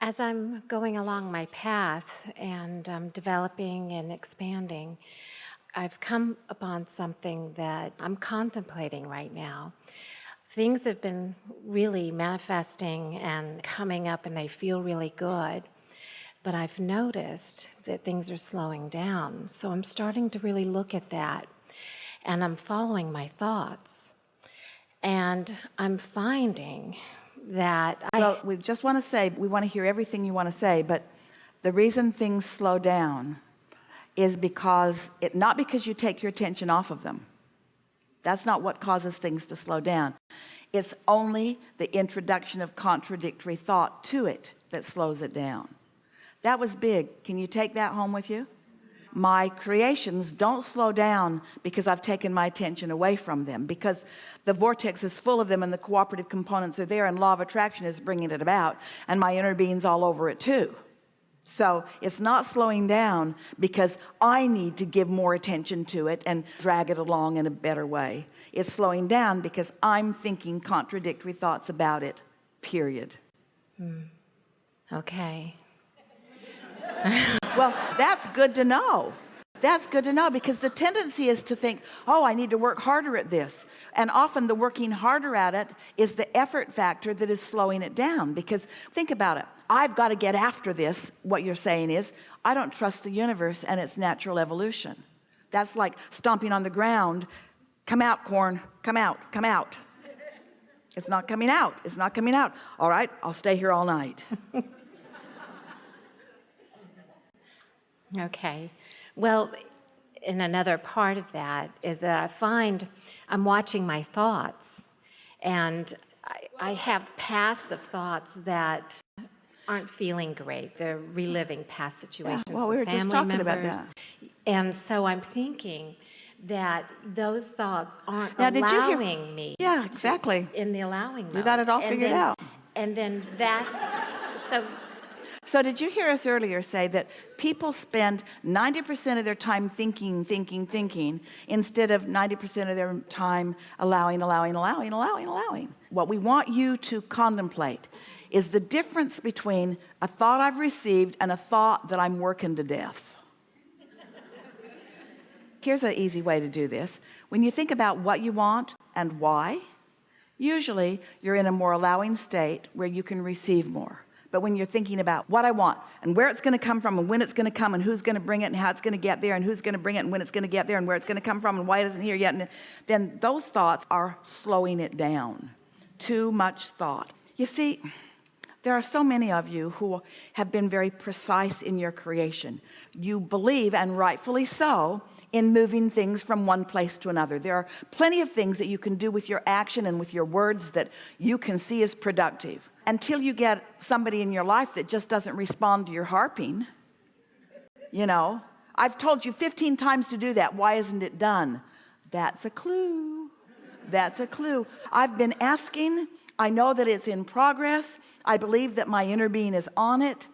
As I'm going along my path and developing and expanding, I've come upon something that I'm contemplating right now. Things have been really manifesting and coming up, and they feel really good. But I've noticed that things are slowing down. So I'm starting to really look at that, and I'm following my thoughts. And I'm finding that Well, we just want to say, we want to hear everything you want to say, but the reason things slow down is because not because you take your attention off of them. That's not what causes things to slow down. It's only the introduction of contradictory thought to it that slows it down. That was big. Can you take that home with you? My creations don't slow down because I've taken my attention away from them, because the vortex is full of them and the cooperative components are there, and law of attraction is bringing it about, and my inner being's all over it too. So it's not slowing down because I need to give more attention to it and drag it along in a better way. It's slowing down because I'm thinking contradictory thoughts about it, period. Okay. Well, that's good to know. That's good to know, because the tendency is to think, oh, I need to work harder at this. And often the working harder at it is the effort factor that is slowing it down. Because think about it. I've got to get after this. What you're saying is, I don't trust the universe and its natural evolution. That's like stomping on the ground. Come out, corn. Come out. Come out. It's not coming out. It's not coming out. All right, I'll stay here all night. Okay. Well, and another part of that is that I find I'm watching my thoughts, and I have paths of thoughts that aren't feeling great. They're reliving past situations well, we were with family just talking members. about that. And so I'm thinking that those thoughts aren't Now, did you hear- allowing me Yeah, exactly. in the allowing mode. You got it all And figured then- out. And then that's so. So did you hear us earlier say that people spend 90% of their time thinking, instead of 90% of their time allowing? What we want you to contemplate is the difference between a thought I've received and a thought that I'm working to death. Here's an easy way to do this. When you think about what you want and why, usually you're in a more allowing state where you can receive more. But when you're thinking about what I want and where it's going to come from and when it's going to come and who's going to bring it and how it's going to get there and who's going to bring it and when it's going to get there and where it's going to come from and why it isn't here yet, and then those thoughts are slowing it down. Too much thought. You see, there are so many of you who have been very precise in your creation. You believe, and rightfully so, in moving things from one place to another. There are plenty of things that you can do with your action and with your words that you can see as productive, until you get somebody in your life that just doesn't respond to your harping. You know, I've told you 15 times to do that. Why isn't it done? That's a clue. That's a clue. I've been asking. I know that it's in progress. I believe that my inner being is on it.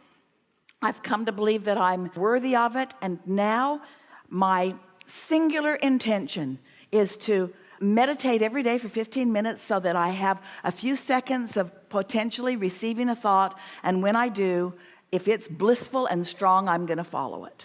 I've come to believe that I'm worthy of it. And now my singular intention is to meditate every day for 15 minutes so that I have a few seconds of potentially receiving a thought, and when I do, if it's blissful and strong, I'm going to follow it.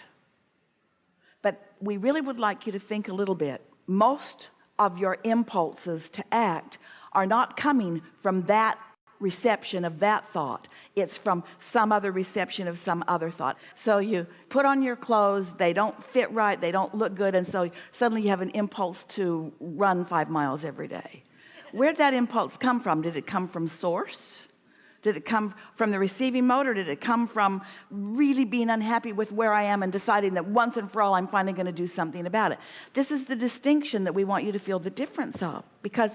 But we really would like you to think a little bit. Most of your impulses to act are not coming from that reception of that thought. It's from some other reception of some other thought. So you put on your clothes, they don't fit right, they don't look good, and so suddenly you have an impulse to run 5 miles every day. Where'd that impulse come from? Did it come from source? Did it come from the receiving mode, or did it come from really being unhappy with where I am and deciding that once and for all I'm finally going to do something about it? This is the distinction that we want you to feel the difference of, because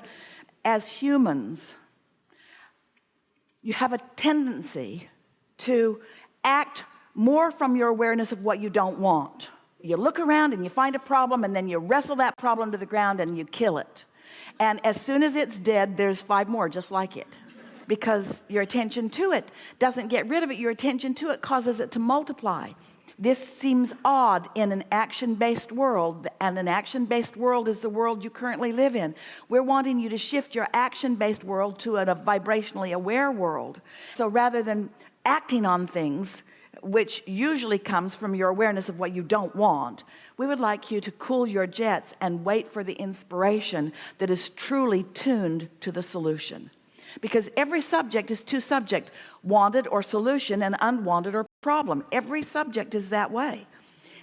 as humans, you have a tendency to act more from your awareness of what you don't want. You look around and you find a problem, and then you wrestle that problem to the ground and you kill it. And as soon as it's dead, there's 5 more just like it. Because your attention to it doesn't get rid of it. Your attention to it causes it to multiply. This seems odd in an action-based world, and an action-based world is the world you currently live in. We're wanting you to shift your action-based world to a vibrationally aware world. So rather than acting on things, which usually comes from your awareness of what you don't want, we would like you to cool your jets and wait for the inspiration that is truly tuned to the solution. Because every subject is two subjects, wanted or solution, and unwanted or problem. Every subject is that way.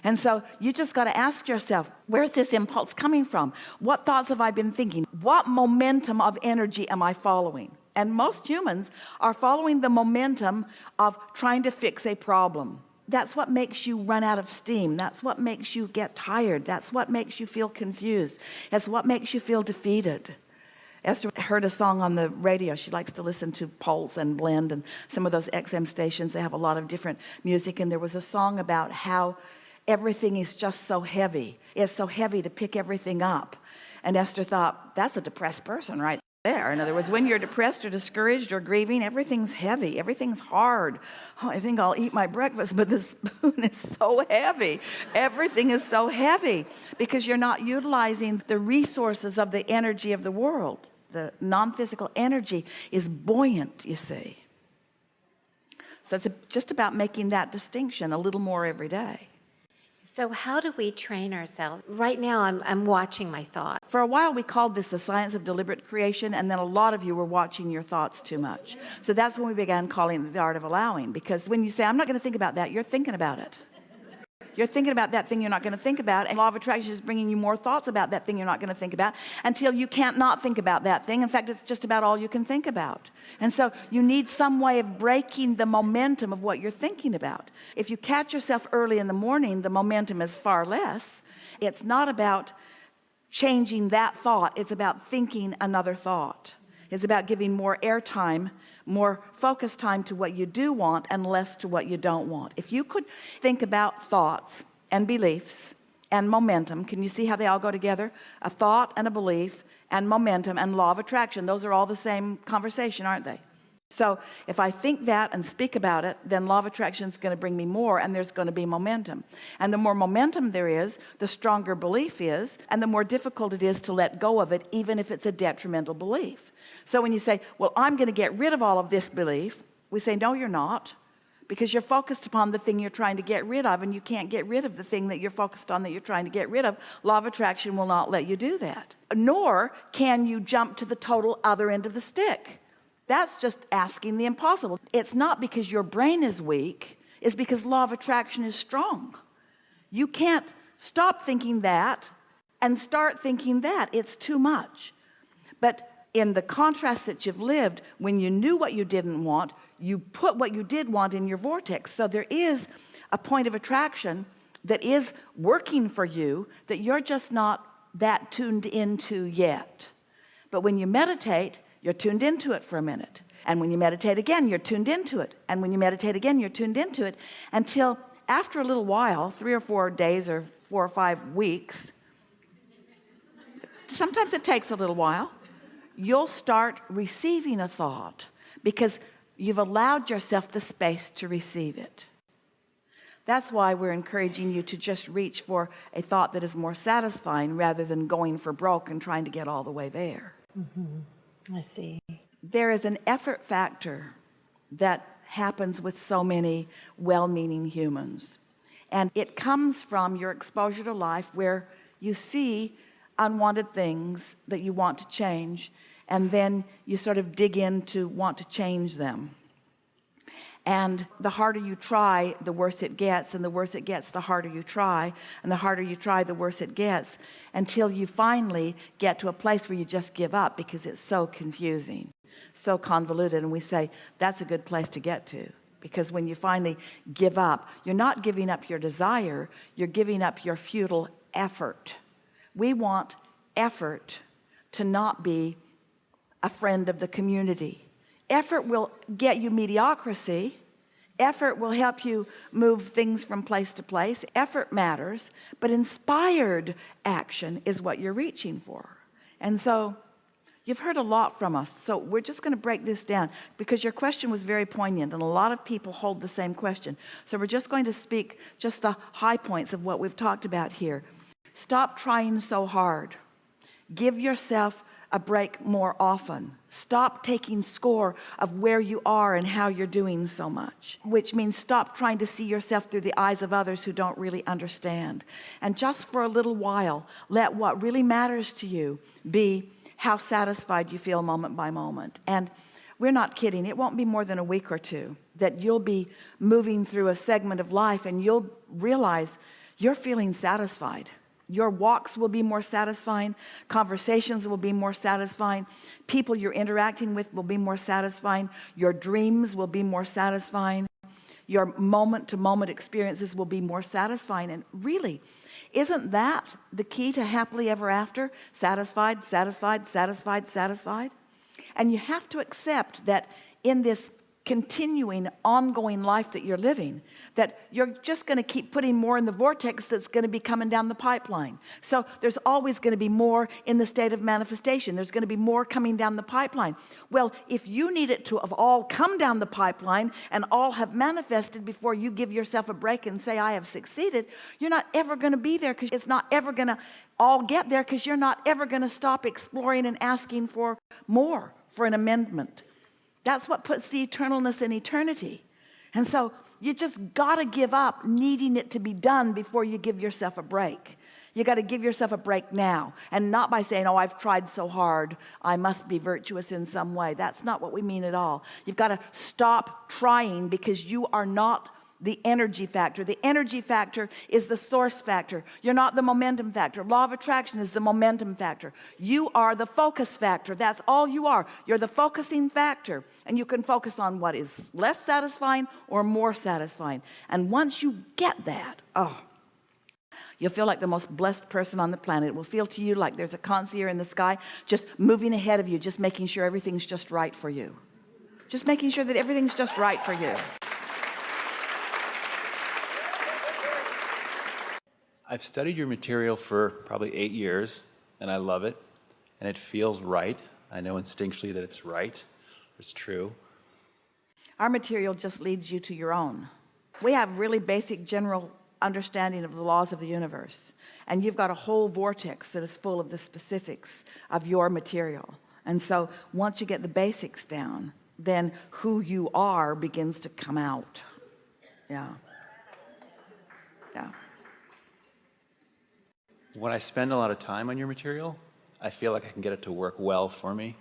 And so you just got to ask yourself, where's this impulse coming from? What thoughts have I been thinking? What momentum of energy am I following? And most humans are following the momentum of trying to fix a problem. That's what makes you run out of steam. That's what makes you get tired. That's what makes you feel confused. That's what makes you feel defeated. Esther heard a song on the radio. She likes to listen to Pulse and Blend and some of those XM stations. They have a lot of different music. And there was a song about how everything is just so heavy. It's so heavy to pick everything up. And Esther thought, that's a depressed person right there. In other words, when you're depressed or discouraged or grieving, everything's heavy. Everything's hard. Oh, I think I'll eat my breakfast, but the spoon is so heavy. Everything is so heavy because you're not utilizing the resources of the energy of the world. The non-physical energy is buoyant, you see. So it's just about making that distinction a little more every day. So how do we train ourselves? Right now, I'm watching my thoughts. For a while, we called this the science of deliberate creation, and then a lot of you were watching your thoughts too much. So that's when we began calling it the art of allowing, because when you say, I'm not going to think about that, you're thinking about it. You're thinking about that thing you're not going to think about, and law of attraction is bringing you more thoughts about that thing you're not going to think about until you can't not think about that thing. In fact, it's just about all you can think about. And so you need some way of breaking the momentum of what you're thinking about. If you catch yourself early in the morning, the momentum is far less. It's not about changing that thought. It's about thinking another thought. It's about giving more airtime, more focus time to what you do want and less to what you don't want. If you could think about thoughts and beliefs and momentum, can you see how they all go together? A thought and a belief and momentum and law of attraction. Those are all the same conversation, aren't they? So if I think that and speak about it, then law of attraction is going to bring me more, and there's going to be momentum. And the more momentum there is, the stronger belief is, and the more difficult it is to let go of it, even if it's a detrimental belief. So when you say, well, I'm going to get rid of all of this belief, we say, no, you're not, because you're focused upon the thing you're trying to get rid of, and you can't get rid of the thing that you're focused on that you're trying to get rid of. Law of attraction will not let you do that. Nor can you jump to the total other end of the stick. That's just asking the impossible. It's not because your brain is weak. It's because law of attraction is strong. You can't stop thinking that and start thinking that. It's too much. But in the contrast that you've lived, when you knew what you didn't want, you put what you did want in your vortex. So there is a point of attraction that is working for you that you're just not that tuned into yet. But when you meditate, you're tuned into it for a minute. And when you meditate again, you're tuned into it. And when you meditate again, you're tuned into it until after a little while, 3 or 4 days or 4 or 5 weeks, sometimes it takes a little while, you'll start receiving a thought because you've allowed yourself the space to receive it. That's why we're encouraging you to just reach for a thought that is more satisfying rather than going for broke and trying to get all the way there. Mm-hmm. I see. There is an effort factor that happens with so many well-meaning humans. And it comes from your exposure to life where you see unwanted things that you want to change, and then you sort of dig in to want to change them. And the harder you try, the worse it gets, and the worse it gets, the harder you try, and the harder you try, the worse it gets, until you finally get to a place where you just give up because it's so confusing, so convoluted. And we say that's a good place to get to, because when you finally give up, you're not giving up your desire, you're giving up your futile effort. We want effort to not be a friend of the community. Effort will get you mediocrity. Effort will help you move things from place to place. Effort matters, but inspired action is what you're reaching for. And so you've heard a lot from us. So we're just going to break this down because your question was very poignant, and a lot of people hold the same question. So we're just going to speak just the high points of what we've talked about here. Stop trying so hard. Give yourself a break more often. Stop taking score of where you are and how you're doing so much, which means stop trying to see yourself through the eyes of others who don't really understand. And just for a little while, let what really matters to you be how satisfied you feel moment by moment. And we're not kidding. It won't be more than a week or two that you'll be moving through a segment of life and you'll realize you're feeling satisfied. Your walks will be more satisfying. Conversations will be more satisfying. People you're interacting with will be more satisfying. Your dreams will be more satisfying. Your moment-to-moment experiences will be more satisfying. And really, isn't that the key to happily ever after? Satisfied, satisfied, satisfied, satisfied. And you have to accept that in this continuing, ongoing life that you're living, that you're just going to keep putting more in the vortex that's going to be coming down the pipeline. So there's always going to be more in the state of manifestation. There's going to be more coming down the pipeline. Well, if you need it to have all come down the pipeline and all have manifested before you give yourself a break and say, I have succeeded, you're not ever going to be there, because it's not ever going to all get there, because you're not ever going to stop exploring and asking for more, for an amendment. That's what puts the eternalness in eternity. And so you just got to give up needing it to be done before you give yourself a break. You got to give yourself a break now, and not by saying, oh, I've tried so hard, I must be virtuous in some way. That's not what we mean at all. You've got to stop trying, because you are not the energy factor. The energy factor is the source factor. You're not the momentum factor. Law of attraction is the momentum factor. You are the focus factor. That's all you are. You're the focusing factor, and you can focus on what is less satisfying or more satisfying. And once you get that, you'll feel like the most blessed person on the planet. It will feel to you like there's a concierge in the sky just moving ahead of you, just making sure everything's just right for you. Just making sure that everything's just right for you. I've studied your material for probably 8 years, and I love it, and it feels right. I know instinctually that it's right, it's true. Our material just leads you to your own. We have really basic general understanding of the laws of the universe, and you've got a whole vortex that is full of the specifics of your material. And so once you get the basics down, then who you are begins to come out. Yeah. When I spend a lot of time on your material, I feel like I can get it to work well for me.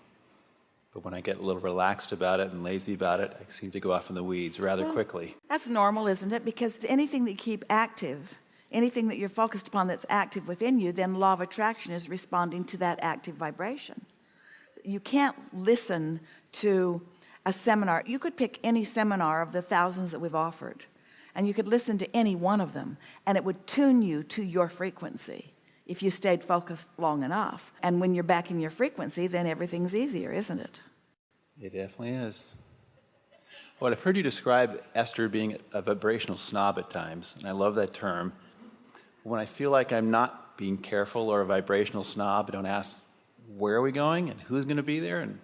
But when I get a little relaxed about it and lazy about it, I seem to go off in the weeds rather quickly. That's normal, isn't it? Because anything that you keep active, anything that you're focused upon that's active within you, then law of attraction is responding to that active vibration. You can't listen to a seminar. You could pick any seminar of the thousands that we've offered, and you could listen to any one of them, and it would tune you to your frequency if you stayed focused long enough. And when you're back in your frequency, then everything's easier, isn't it? It definitely is. Well, I've heard you describe Esther being a vibrational snob at times, and I love that term. When I feel like I'm not being careful or a vibrational snob, I don't ask, where are we going and who's going to be there and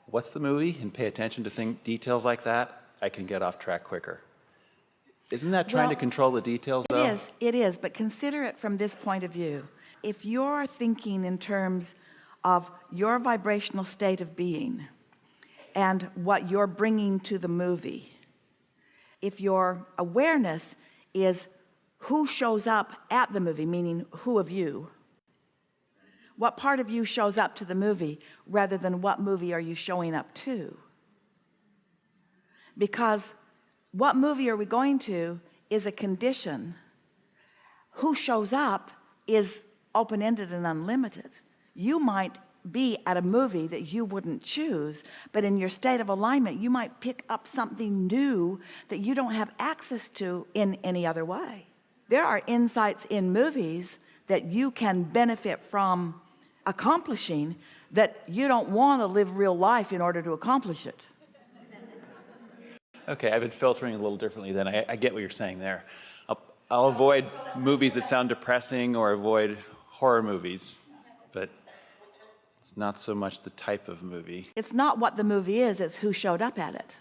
what's the movie, and pay attention to details like that, I can get off track quicker. Isn't that trying to control the details, though? It is, but consider it from this point of view. If you're thinking in terms of your vibrational state of being and what you're bringing to the movie, if your awareness is who shows up at the movie, meaning who of you, what part of you shows up to the movie rather than what movie are you showing up to? Because what movie are we going to is a condition. Who shows up is open-ended and unlimited. You might be at a movie that you wouldn't choose, but in your state of alignment, you might pick up something new that you don't have access to in any other way. There are insights in movies that you can benefit from accomplishing that you don't want to live real life in order to accomplish it. Okay, I've been filtering a little differently then. I get what you're saying there. I'll avoid movies that sound depressing or avoid horror movies, but it's not so much the type of movie. It's not what the movie is, it's who showed up at it.